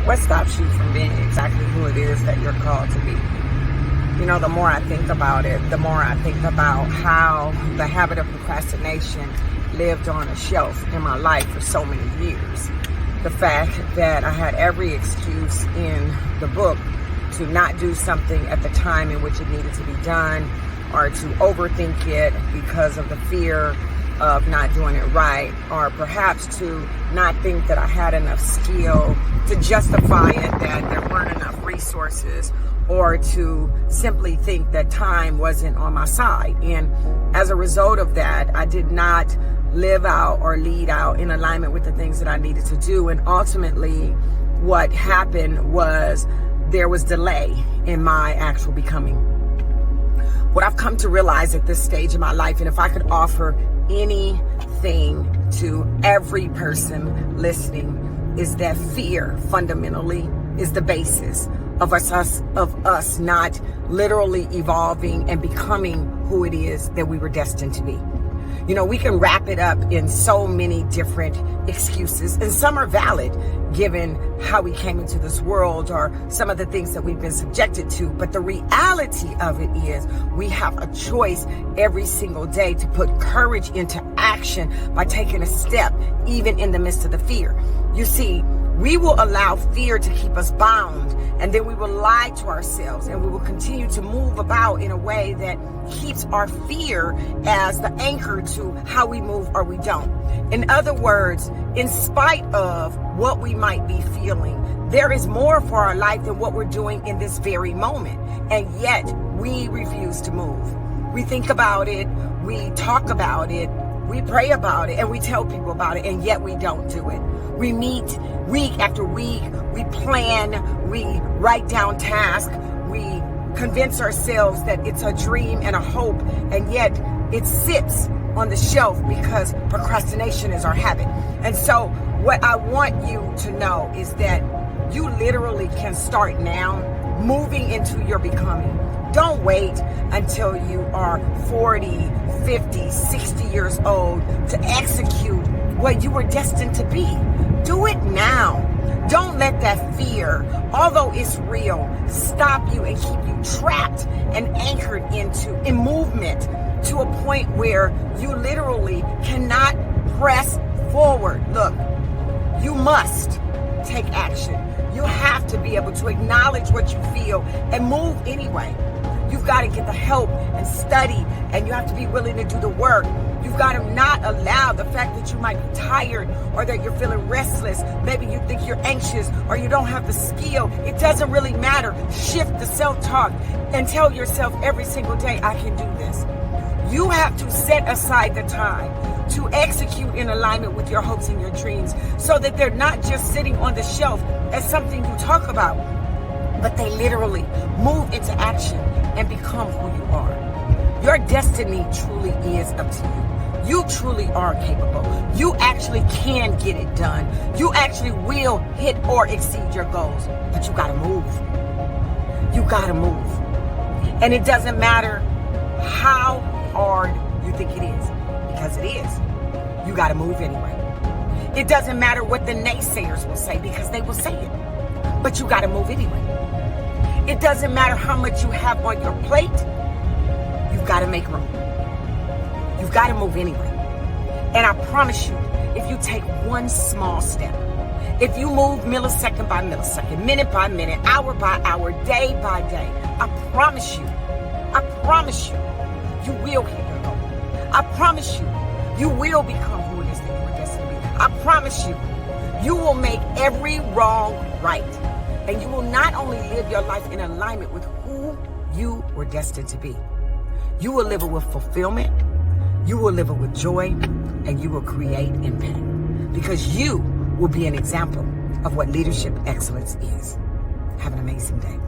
What stops you from being exactly who it is that you're called to be? You know, the more I think about it, the more I think about how the habit of procrastination lived on a shelf in my life for so many years. The fact that I had every excuse in the book to not do something at the time in which it needed to be done, or to overthink it because of the fear of not doing it right, or perhaps to not think that I had enough skill to justify it, that there weren't enough resources, or to simply think that time wasn't on my side. And as a result of that, I did not live out or lead out in alignment with the things that I needed to do. And ultimately, what happened was there was delay in my actual becoming. What I've come to realize at this stage in my life, and if I could offer anything to every person listening, is that fear fundamentally is the basis of us not literally evolving and becoming who it is that we were destined to be. You know, we can wrap it up in so many different excuses, and some are valid given how we came into this world or some of the things that we've been subjected to. But the reality of it is we have a choice every single day to put courage into action by taking a step, even in the midst of the fear. You see, we will allow fear to keep us bound, and then we will lie to ourselves, and we will continue to move about in a way that keeps our fear as the anchor to how we move or we don't. In other words, in spite of what we might be feeling, there is more for our life than what we're doing in this very moment. And yet we refuse to move. We think about it, we talk about it, we pray about it, and we tell people about it, and yet we don't do it. We meet week after week, we plan, we write down tasks, we convince ourselves that it's a dream and a hope, and yet it sits on the shelf because procrastination is our habit. And so what I want you to know is that you literally can start now moving into your becoming. Don't wait until you are 40, 50, 60 years old to execute what you were destined to be. Do it now. Don't let that fear, although it's real, stop you and keep you trapped and anchored in movement to a point where you literally cannot press forward. Look, you must take action. You have to be able to acknowledge what you feel and move anyway. You've got to get the help and study, and you have to be willing to do the work. You've got to not allow the fact that you might be tired or that you're feeling restless. Maybe you think you're anxious or you don't have the skill. It doesn't really matter. Shift the self-talk and tell yourself every single day, I can do this. You have to set aside the time to execute in alignment with your hopes and your dreams so that they're not just sitting on the shelf as something you talk about, but they literally move into action and become who you are. Your destiny truly is up to you. You truly are capable. You actually can get it done. You actually will hit or exceed your goals, but you gotta move. You gotta move. And it doesn't matter how hard you think it is, because it is. You gotta move anyway. It doesn't matter what the naysayers will say, because they will say it, but you gotta move anyway. It doesn't matter how much you have on your plate, you've got to make room. You've got to move anyway. And I promise you, if you take one small step, if you move millisecond by millisecond, minute by minute, hour by hour, day by day, I promise you, you will hit your goal. I promise you, you will become who it is that you were destined to be. I promise you, you will make every wrong right. And you will not only live your life in alignment with who you were destined to be. You will live it with fulfillment, you will live it with joy, and you will create impact. Because you will be an example of what leadership excellence is. Have an amazing day.